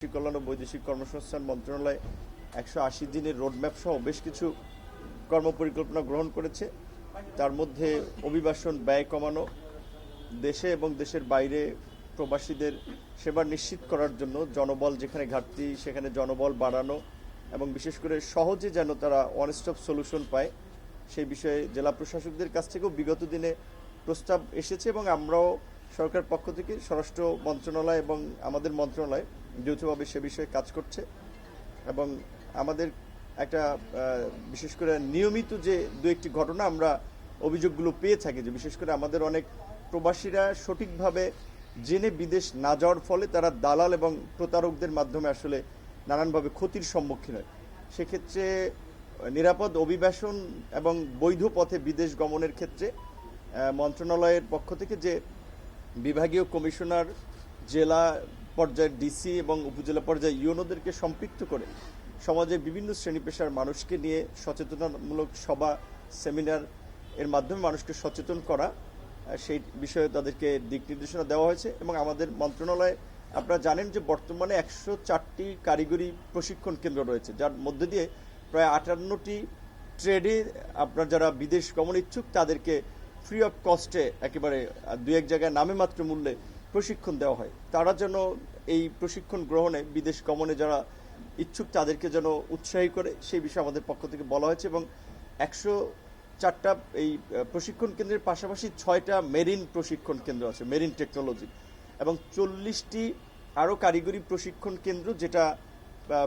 কল্যাণ ও বৈদেশিক কর্মসংস্থান মন্ত্রণালয় 180 দিনের রোডম্যাপ সহ বেশ কিছু কর্মপরিকল্পনা গ্রহণ করেছে। তার মধ্যে অভিবাসন ব্যয় কমানো, দেশে এবং দেশের বাইরে প্রবাসীদের সেবা নিশ্চিত করার জন্য জনবল যেখানে ঘাটতি সেখানে জনবল বাড়ানো এবং বিশেষ করে সহজে যেন তারা ওয়ান স্টপ সলিউশন পায় সেই বিষয়ে জেলা প্রশাসকদের কাছ থেকেও বিগত দিনে প্রস্তাব এসেছে এবং আমরাও সরকার পক্ষ থেকে স্বরাষ্ট্র মন্ত্রণালয় এবং আমাদের মন্ত্রণালয় যৌথভাবে সে বিষয়ে কাজ করছে এবং আমাদের একটা বিশেষ করে নিয়মিত যে দু একটি ঘটনা আমরা অভিযোগগুলো পেয়ে থাকি যে বিশেষ করে আমাদের অনেক প্রবাসীরা সঠিকভাবে জেনে বিদেশ না যাওয়ার ফলে তারা দালাল এবং প্রতারকদের মাধ্যমে আসলে নানানভাবে ক্ষতির সম্মুখীন হয়। সেক্ষেত্রে নিরাপদ অভিবাসন এবং বৈধ পথে বিদেশ গমনের ক্ষেত্রে মন্ত্রণালয়ের পক্ষ থেকে যে বিভাগীয় কমিশনার, জেলা পর্যায়ের ডিসি এবং উপজেলা পর্যায়ে ইউনোদেরকে সম্পৃক্ত করে সমাজের বিভিন্ন শ্রেণী পেশার মানুষকে নিয়ে সচেতনতামূলক সভা, সেমিনার এর মাধ্যমে মানুষকে সচেতন করা, সেই বিষয়ে তাদেরকে দিক নির্দেশনা দেওয়া হয়েছে এবং আমাদের মন্ত্রণালয়ে আপনারা জানেন যে বর্তমানে 104টি কারিগরি প্রশিক্ষণ কেন্দ্র রয়েছে, যার মধ্যে দিয়ে প্রায় 58টি ট্রেডে আপনার যারা বিদেশ গমন ইচ্ছুক তাদেরকে ফ্রি অফ কস্টে একেবারে দু এক জায়গায় নামে মাত্র মূল্যে প্রশিক্ষণ দেওয়া হয়। তারা যেন এই প্রশিক্ষণ গ্রহণে বিদেশ গমনে যারা ইচ্ছুক তাদেরকে যেন উৎসাহী করে সেই বিষয়ে আমাদের পক্ষ থেকে বলা হয়েছে এবং 104টা এই প্রশিক্ষণ কেন্দ্রের পাশাপাশি 6টা মেরিন প্রশিক্ষণ কেন্দ্র আছে, মেরিন টেকনোলজি, এবং 40টি আরও কারিগরি প্রশিক্ষণ কেন্দ্র যেটা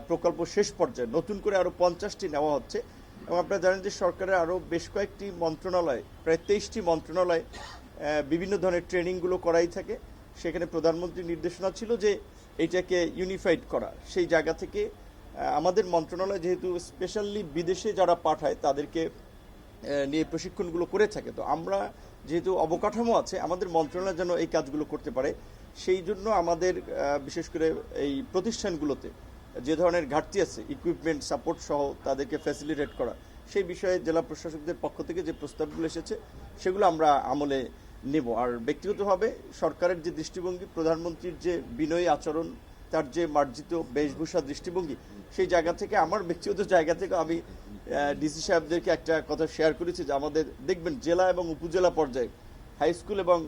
প্রকল্প শেষ পর্যায়ে নতুন করে আরও 50টি নেওয়া হচ্ছে। এবং আপনারা জানেন যে সরকারের আরও বেশ কয়েকটি মন্ত্রণালয়, প্রায় 23টি মন্ত্রণালয় বিভিন্ন ধরনের ট্রেনিংগুলো করাই থাকে। সেখানে প্রধানমন্ত্রীর নির্দেশনা ছিল যে এইটাকে ইউনিফাইড করা। সেই জায়গা থেকে আমাদের মন্ত্রণালয় যেহেতু স্পেশালি বিদেশে যারা পাঠায় তাদেরকে নিয়ে প্রশিক্ষণগুলো করে থাকে, তো আমরা যেহেতু অবকাঠামো আছে আমাদের মন্ত্রণালয় যেন এই কাজগুলো করতে পারে সেই জন্য আমাদের বিশেষ করে এই প্রতিষ্ঠানগুলোতে যে ধরনের ঘাটতি আছে ইকুইপমেন্ট সাপোর্ট সহ তাদেরকে ফ্যাসিলিটেট করা, সেই বিষয়ে জেলা প্রশাসকদের পক্ষ থেকে যে প্রস্তাবগুলো এসেছে সেগুলো আমরা আমলে নেব। আর ব্যক্তিগতভাবে সরকারের যে দৃষ্টিভঙ্গি, প্রধানমন্ত্রীর যে বিনয়ী আচরণ, তার যে মার্জিত বেশভূষা দৃষ্টিভঙ্গি, সেই জায়গা থেকে আমার ব্যক্তিগত জায়গা থেকে আমি ডিসি সাহেবদেরকে একটা কথা শেয়ার করেছি যে আমাদের দেখবেন জেলা এবং উপজেলা পর্যায়ে হাই স্কুল এবং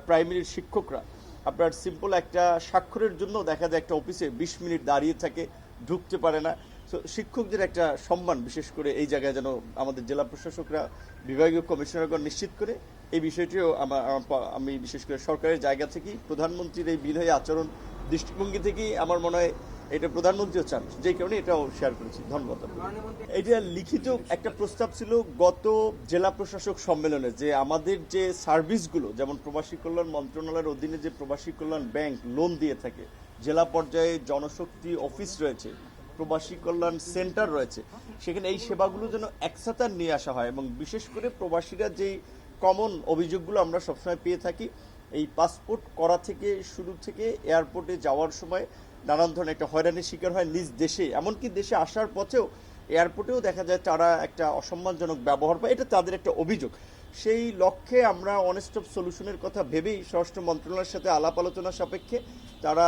প্রাইমারির শিক্ষকরা আপনার সিম্পল একটা স্বাক্ষরের জন্য দেখা যায় একটা অফিসে 20 মিনিট দাঁড়িয়ে থাকে, ঢুকতে পারে না। তো শিক্ষকদের একটা সম্মান বিশেষ করে এই জায়গায় যেন আমাদের জেলা প্রশাসকরা, বিভাগীয় কমিশনারগণ নিশ্চিত করে এই বিষয়টিও আমি বিশেষ করে সরকারের জায়গা থেকেই প্রধানমন্ত্রীর এই বিনয়ী আচরণ দৃষ্টিভঙ্গি থেকেই আমার মনে হয় এটা প্রধানমন্ত্রীও চান, যে কারণে এটাও শেয়ার করেছি। ধন্যবাদ। এটা লিখিত একটা প্রস্তাব ছিল গত জেলা প্রশাসক সম্মেলনে যে আমাদের যে সার্ভিসগুলো, যেমন প্রবাসী কল্যাণ মন্ত্রণালয়ের অধীনে যে প্রবাসী কল্যাণ ব্যাংক লোন দিয়ে থাকে, জেলা পর্যায়ে জনশক্তি অফিস রয়েছে, প্রবাসী কল্যাণ সেন্টার রয়েছে, সেখানে এই সেবাগুলো যেন একসাথে নিয়ে আসা হয় এবং বিশেষ করে প্রবাসীরা যেই কমন অভিযোগগুলো আমরা সবসময় পেয়ে থাকি, এই পাসপোর্ট করা থেকে শুরু থেকে এয়ারপোর্টে যাওয়ার সময় নানান ধরনের একটা হয়রানির শিকার হয় নিজ দেশে, এমনকি দেশে আসার পথেও এয়ারপোর্টেও দেখা যায় তারা একটা অসম্মানজনক ব্যবহার পায়, এটা তাদের একটা অভিযোগ। সেই লক্ষ্যে আমরা ওয়ান স্টপ সলিউশনের কথা ভেবেই স্বরাষ্ট্র মন্ত্রণালয়ের সাথে আলাপ আলোচনা সাপেক্ষে তারা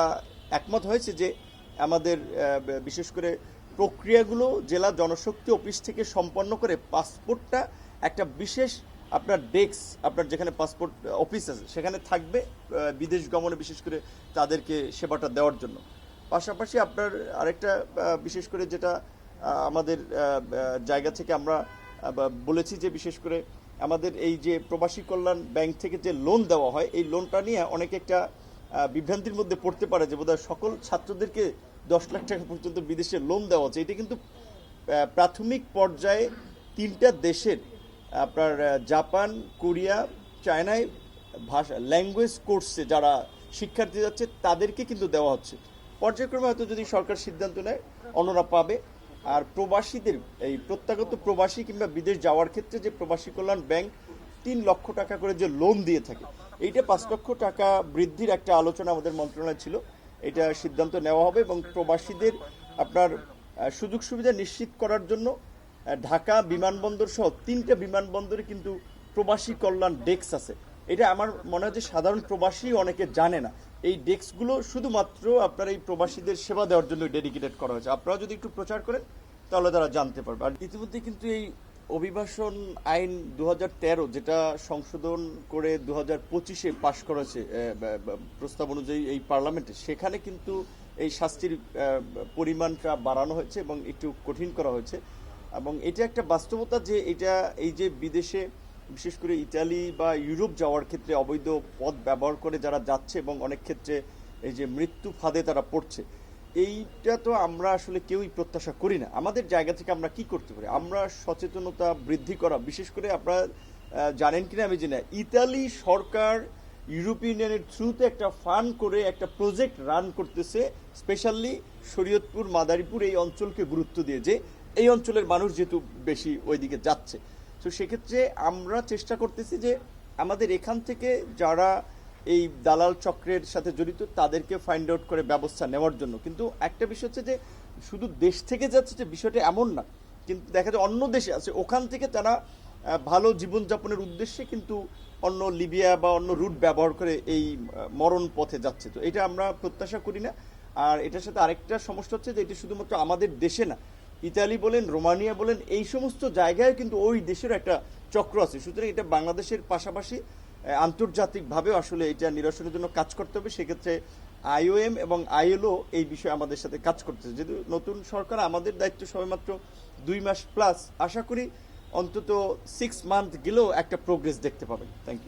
একমত হয়েছে যে আমাদের বিশেষ করে প্রক্রিয়াগুলো জেলা জনশক্তি অফিস থেকে সম্পন্ন করে পাসপোর্টটা একটা বিশেষ আপনার ডেস্ক, আপনার যেখানে পাসপোর্ট অফিস আছে সেখানে থাকবে বিদেশ গমনে বিশেষ করে তাদেরকে সেবাটা দেওয়ার জন্য। পাশাপাশি আপনার আরেকটা বিশেষ করে যেটা আমাদের জায়গা থেকে আমরা বলেছি যে বিশেষ করে আমাদের এই যে প্রবাসী কল্যাণ ব্যাংক থেকে যে লোন দেওয়া হয় এই লোনটা নিয়ে অনেকে একটা বিভ্রান্তির মধ্যে পড়তে পারে যে বোধহয় সকল ছাত্রদেরকে 10 লাখ টাকা পর্যন্ত বিদেশে লোন দেওয়া হচ্ছে। এটা কিন্তু প্রাথমিক পর্যায়ে 3টা দেশের আপনার জাপান, কোরিয়া, চায়নায় ভাষা ল্যাঙ্গুয়েজ কোর্সে যারা শিক্ষার্থী যাচ্ছে তাদেরকে কিন্তু দেওয়া হচ্ছে। পর্যায়ক্রমে হয়তো যদি সরকার সিদ্ধান্ত নেয় অন্যরা পাবে। আর প্রবাসীদের এই প্রত্যাগত প্রবাসী কিংবা বিদেশ যাওয়ার ক্ষেত্রে যে প্রবাসী কল্যাণ ব্যাংক 3 লক্ষ টাকা করে যে লোন দিয়ে থাকে, এইটা 5 লক্ষ টাকা বৃদ্ধির একটা আলোচনা আমাদের মন্ত্রণালয় ছিল, এটা সিদ্ধান্ত নেওয়া হবে এবং প্রবাসীদের আপনার সুযোগ সুবিধা নিশ্চিত করার জন্য ঢাকা বিমানবন্দর সহ 3টা বিমানবন্দরে কিন্তু প্রবাসী কল্যাণ ডেস্ক আছে। এটা আমার মনে হয় যে সাধারণ প্রবাসী অনেকে জানে না। এই ডেস্কগুলো শুধুমাত্র আপনার এই প্রবাসীদের সেবা দেওয়ার জন্য ডেডিকেটেড করা হয়েছে। আপনারা যদি একটু প্রচার করেন তাহলে তারা জানতে পারবে। আর ইতিমধ্যে কিন্তু এই অভিবাসন আইন 2013 যেটা সংশোধন করে 2025-এ পাশ করেছে প্রস্তাব অনুযায়ী এই পার্লামেন্টে, সেখানে কিন্তু এই শাস্তির পরিমাণটা বাড়ানো হয়েছে এবং একটু কঠিন করা হয়েছে। এবং এটা একটা বাস্তবতা যে এটা এই যে বিদেশে বিশেষ করে ইতালি বা ইউরোপ যাওয়ার ক্ষেত্রে অবৈধ পথ ব্যবহার করে যারা যাচ্ছে এবং অনেক ক্ষেত্রে এই যে মৃত্যু ফাঁদে তারা পড়ছে, এইটা তো আমরা আসলে কেউই প্রত্যাশা করি না। আমাদের জায়গা থেকে আমরা কি করতে পারি? আমরা সচেতনতা বৃদ্ধি করা, বিশেষ করে আপনারা জানেন কিনা আমি জানি না, ইতালি সরকার ইউরোপিয়ান ইউনিয়নের থ্রুতে একটা ফান্ড করে একটা প্রজেক্ট রান করতেছে, স্পেশালি শরীয়তপুর মাদারীপুর এই অঞ্চলকে গুরুত্ব দিয়ে, যে এই অঞ্চলের মানুষ যেহেতু বেশি ওইদিকে যাচ্ছে। তো সেক্ষেত্রে আমরা চেষ্টা করতেছি যে আমাদের এখান থেকে যারা এই দালাল চক্রের সাথে জড়িত তাদেরকে ফাইন্ড আউট করে ব্যবস্থা নেওয়ার জন্য। কিন্তু একটা বিষয় হচ্ছে যে শুধু দেশ থেকে যাচ্ছে যে বিষয়টা এমন না, কিন্তু দেখা যায় অন্য দেশে আছে, ওখান থেকে তারা ভালো জীবনযাপনের উদ্দেশ্যে কিন্তু অন্য লিবিয়া বা অন্য রুট ব্যবহার করে এই মরণ পথে যাচ্ছে। তো এটা আমরা প্রত্যাশা করি না। আর এটার সাথে আরেকটা সমস্যা হচ্ছে যে এটা শুধুমাত্র আমাদের দেশে না, ইতালি বলেন, রোমানিয়া বলেন, এই সমস্ত জায়গায় কিন্তু ওই দেশের একটা চক্র আছে। সুতরাং এটা বাংলাদেশের পাশাপাশি আন্তর্জাতিকভাবেও আসলে এটা নিরসনের জন্য কাজ করতে হবে। সেক্ষেত্রে আইওএম এবং আইএলও এই বিষয়ে আমাদের সাথে কাজ করতেছে। যেহেতু নতুন সরকার, আমাদের দায়িত্ব সবেমাত্র 2 মাস প্লাস, আশা করি অন্তত 6 মান্থ গেলেও একটা প্রোগ্রেস দেখতে পাবেন। Thank you.